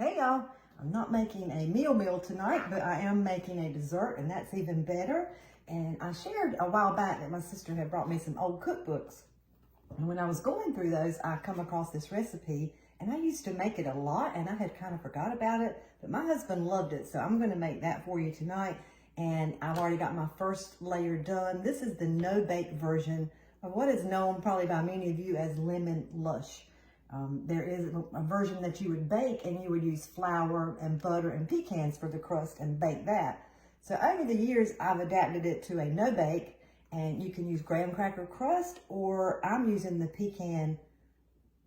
Hey y'all, I'm not making a meal tonight, but I am making a dessert, and that's even better. And I shared a while back that my sister had brought me some old cookbooks. And when I was going through those, I come across this recipe, and I used to make it a lot, and I had kind of forgot about it, but my husband loved it, so I'm gonna make that for you tonight. And I've already got my first layer done. This is the no-bake version of what is known probably by many of you as lemon lush. There is a version that you would bake, and you would use flour and butter and pecans for the crust and bake that. So over the years, I've adapted it to a no-bake, and you can use graham cracker crust, or I'm using the pecan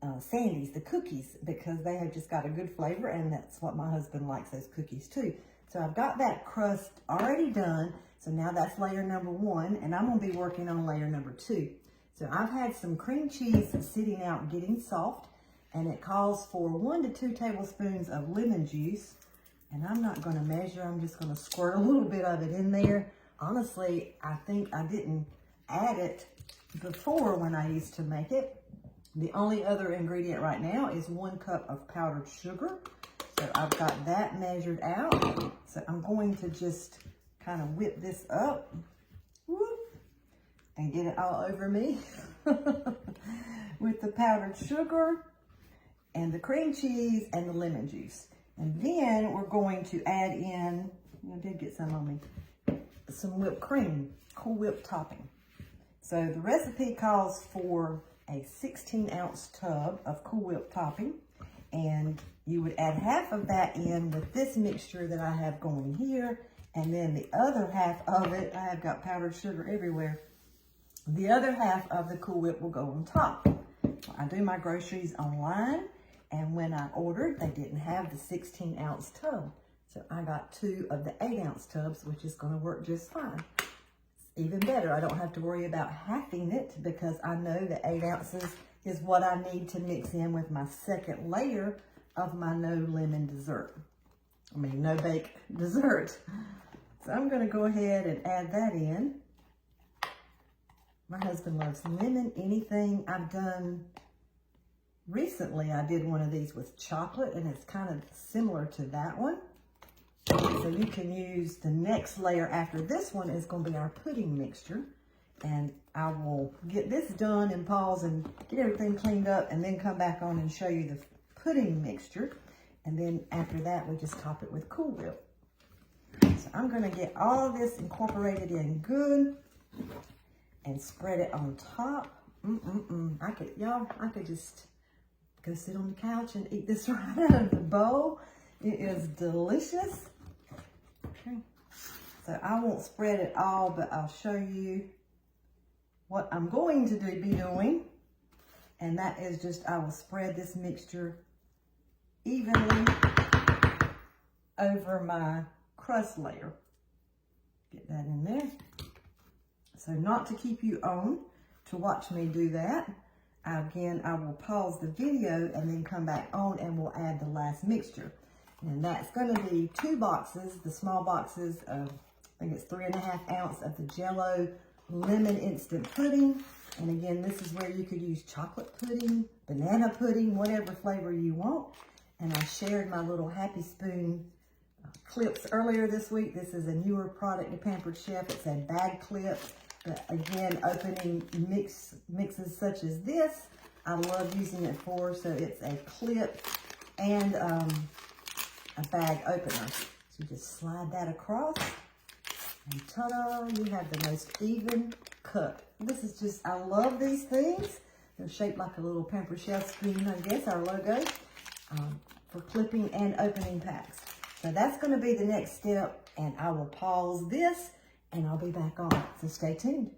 sandies, the cookies, because they have just got a good flavor, and that's what my husband likes, those cookies too. So I've got that crust already done. So now that's layer number 1, and I'm gonna be working on layer number 2. So I've had some cream cheese sitting out getting soft, and it calls for 1 to 2 tablespoons of lemon juice. And I'm not gonna measure, I'm just gonna squirt a little bit of it in there. Honestly, I think I didn't add it before when I used to make it. The only other ingredient right now is 1 cup of powdered sugar. So I've got that measured out. So I'm going to just kind of whip this up, whoop, and get it all over me with the powdered sugar and the cream cheese and the lemon juice. And then we're going to add in, I did get some on me, some whipped cream, Cool Whip topping. So the recipe calls for a 16-ounce tub of Cool Whip topping, and you would add half of that in with this mixture that I have going here, and then the other half of it, I have got powdered sugar everywhere, the other half of the Cool Whip will go on top. I do my groceries online, and when I ordered, they didn't have the 16-ounce tub. So I got 2 of the 8-ounce tubs, which is gonna work just fine. Even better, I don't have to worry about halving it, because I know that 8 ounces is what I need to mix in with my second layer of my no bake dessert. So I'm gonna go ahead and add that in. My husband loves lemon, anything I've done. Recently, I did one of these with chocolate, and it's kind of similar to that one. So you can use the next layer after this one is going to be our pudding mixture. And I will get this done and pause and get everything cleaned up, and then come back on and show you the pudding mixture. And then after that, we just top it with Cool Whip. So I'm going to get all of this incorporated in good and spread it on top. I could just go sit on the couch and eat this right out of the bowl. It is delicious. Okay, so I won't spread it all, but I'll show you what I'm going to be doing. And that is just, I will spread this mixture evenly over my crust layer. Get that in there. So not to keep you on to watch me do that. Again, I will pause the video and then come back on, and we'll add the last mixture. And that's going to be 2 boxes, the small boxes of, I think it's 3.5 ounce of the Jell-O lemon instant pudding. And again, this is where you could use chocolate pudding, banana pudding, whatever flavor you want. And I shared my little Happy Spoon clips earlier this week. This is a newer product to Pampered Chef. It's a bag clip. But again, opening mixes such as this, I love using it for. So it's a clip and a bag opener. So you just slide that across, and ta-da, you have the most even cup. This is just, I love these things. They're shaped like a little Pampered Chef spoon, I guess, our logo, for clipping and opening packs. So that's going to be the next step, and I will pause this, and I'll be back on, so stay tuned.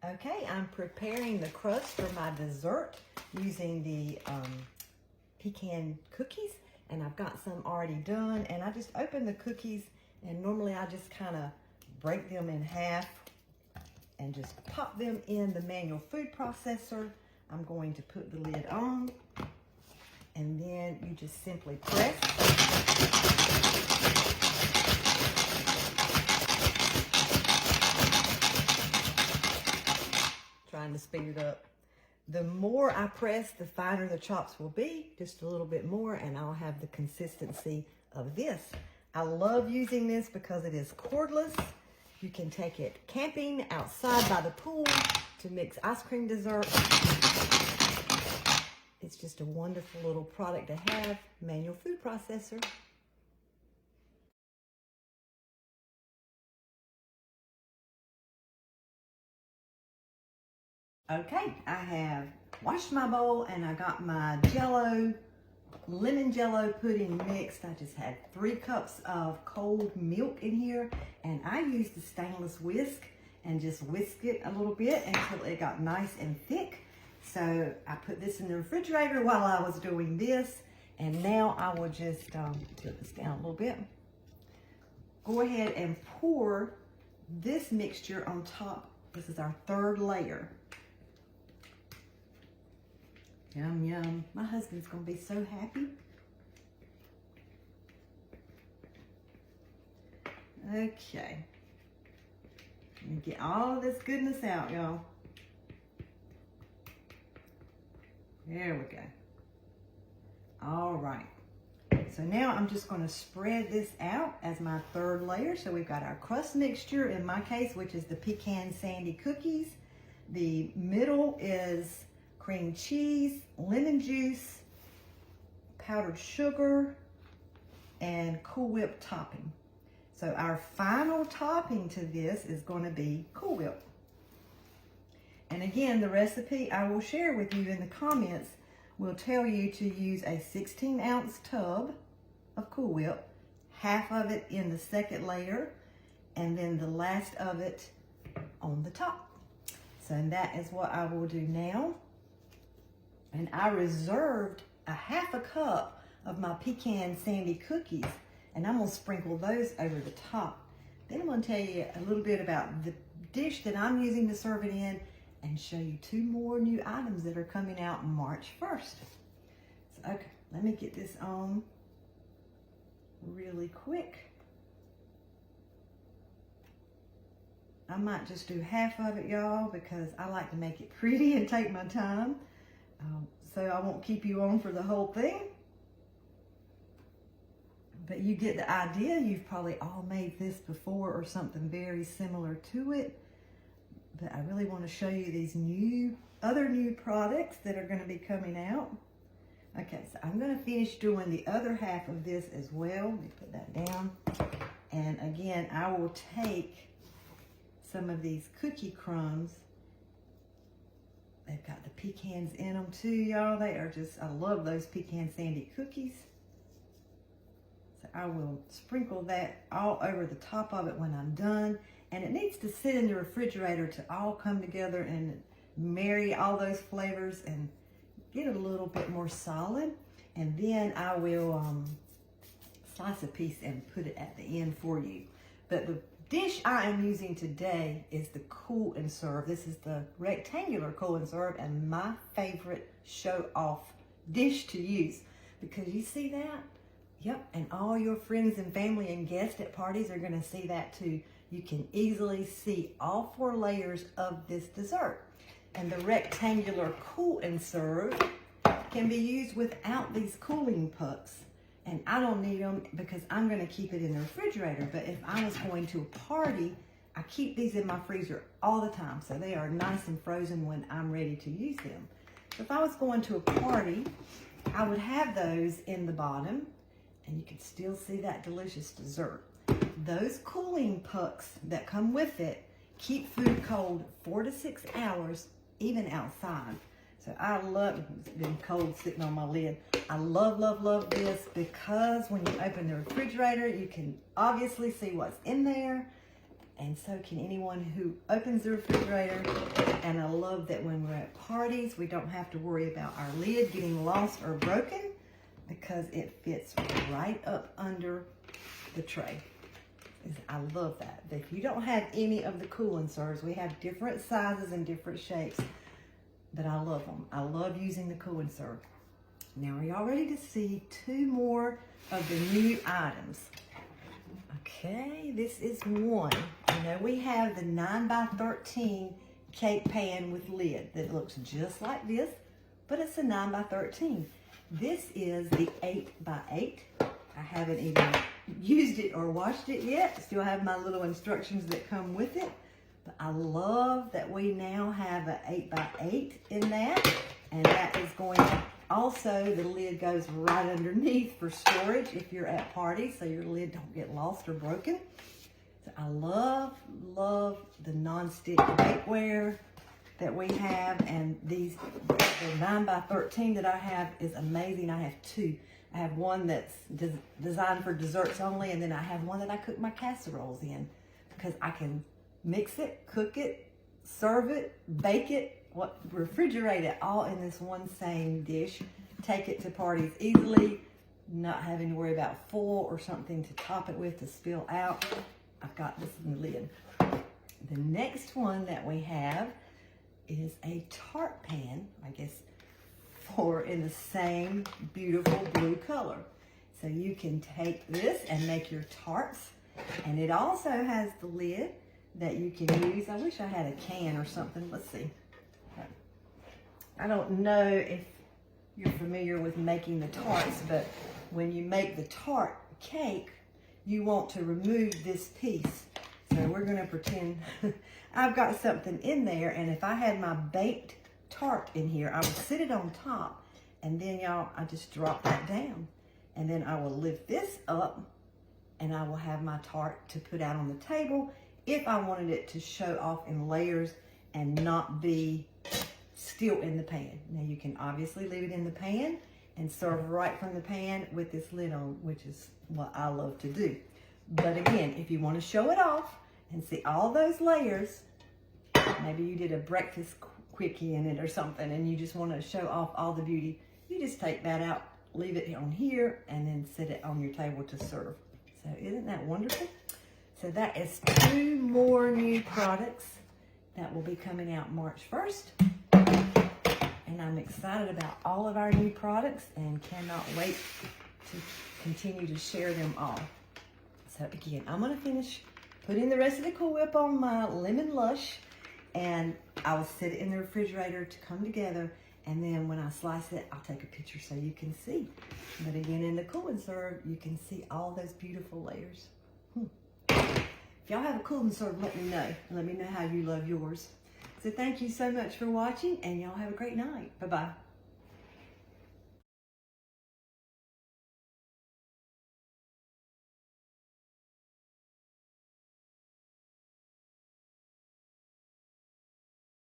Okay, I'm preparing the crust for my dessert using the pecan cookies, and I've got some already done. And I just opened the cookies, and normally I just kind of break them in half and just pop them in the manual food processor. I'm going to put the lid on, and then you just simply press. Trying to speed it up. The more I press, the finer the chops will be, just a little bit more, and I'll have the consistency of this. I love using this because it is cordless. You can take it camping outside by the pool to mix ice cream dessert. It's just a wonderful little product to have. Manual food processor. Okay, I have washed my bowl and I got my Jello, lemon Jello pudding mixed. I just had 3 cups of cold milk in here, and I used the stainless whisk and just whisked it a little bit until it got nice and thick. So I put this in the refrigerator while I was doing this, and now I will just tilt this down a little bit. Go ahead and pour this mixture on top. This is our 3rd layer. Yum, yum. My husband's gonna be so happy. Okay. Let me get all of this goodness out, y'all. There we go. All right. So now I'm just gonna spread this out as my 3rd layer. So we've got our crust mixture, in my case, which is the pecan sandy cookies. The middle is cream cheese, lemon juice, powdered sugar, and Cool Whip topping. So our final topping to this is going to be Cool Whip. And again, the recipe I will share with you in the comments will tell you to use a 16-ounce tub of Cool Whip, half of it in the 2nd layer, and then the last of it on the top. So that is what I will do now. And I reserved a half a cup of my pecan sandy cookies, and I'm gonna sprinkle those over the top. Then I'm gonna tell you a little bit about the dish that I'm using to serve it in, and show you 2 more new items that are coming out March 1st. So, okay, let me get this on really quick. I might just do half of it, y'all, because I like to make it pretty and take my time. So I won't keep you on for the whole thing. But you get the idea. You've probably all made this before or something very similar to it. But I really want to show you these other new products that are going to be coming out. Okay, so I'm going to finish doing the other half of this as well. Let me put that down. And again, I will take some of these cookie crumbs. They've got the pecans in them too, y'all. They are just, I love those pecan sandy cookies. So I will sprinkle that all over the top of it when I'm done. And it needs to sit in the refrigerator to all come together and marry all those flavors and get it a little bit more solid. And then I will slice a piece and put it at the end for you. But the dish I am using today is the Cool and Serve. This is the rectangular Cool and Serve, and my favorite show-off dish to use, because you see that? Yep, and all your friends and family and guests at parties are going to see that too. You can easily see all 4 layers of this dessert. And the rectangular Cool and Serve can be used without these cooling pucks. And I don't need them because I'm going to keep it in the refrigerator. But if I was going to a party, I keep these in my freezer all the time. So they are nice and frozen when I'm ready to use them. So if I was going to a party, I would have those in the bottom. And you can still see that delicious dessert. Those cooling pucks that come with it keep food cold 4 to 6 hours, even outside. So I love, it's been cold sitting on my lid. I love, love, love this because when you open the refrigerator, you can obviously see what's in there. And so can anyone who opens the refrigerator. And I love that when we're at parties, we don't have to worry about our lid getting lost or broken because it fits right up under the tray. I love that. If you don't have any of the Cool and Serves, we have different sizes and different shapes. But I love them. I love using the Cool and Serve. Now, are y'all ready to see 2 more of the new items? Okay, this is one. You know, we have the 9x13 cake pan with lid that looks just like this, but it's a 9 by 13. This is the 8 by 8. I haven't even used it or washed it yet. Still have my little instructions that come with it. But I love that we now have an 8 by 8 in that. And that is going to also, the lid goes right underneath for storage if you're at parties, so your lid don't get lost or broken. So I love the non-stick bakeware that we have, and the 9 by 13 that I have is amazing. I have two. I have one that's designed for desserts only, and then I have one that I cook my casseroles in, because I can mix it, cook it, serve it, bake it, refrigerate it all in this one same dish. Take it to parties easily, not having to worry about foil or something to top it with to spill out. I've got this in the lid. The next one that we have is a tart pan, I guess, in the same beautiful blue color. So you can take this and make your tarts, and it also has the lid that you can use. I wish I had a can or something. Let's see. I don't know if you're familiar with making the tarts, but when you make the tart cake, you want to remove this piece. So we're going to pretend I've got something in there, and if I had my baked tart in here, I would sit it on top, and then y'all, I just drop that down, and then I will lift this up, and I will have my tart to put out on the table if I wanted it to show off in layers and not be still in the pan. Now you can obviously leave it in the pan and serve right from the pan with this lid on, which is what I love to do. But again, if you want to show it off and see all those layers, maybe you did a breakfast quickie in it or something, and you just want to show off all the beauty, you just take that out, leave it on here, and then set it on your table to serve. So isn't that wonderful? So that is 2 more new products that will be coming out March 1st. And I'm excited about all of our new products and cannot wait to continue to share them all. So again, I'm going to finish putting the rest of the Cool Whip on my lemon Lush, and I will set it in the refrigerator to come together, and then when I slice it, I'll take a picture so you can see. But again, in the Cool and Serve, you can see all those beautiful layers. If y'all have a Cool and Serve, let me know. Let me know how you love yours. So thank you so much for watching, and y'all have a great night. Bye-bye.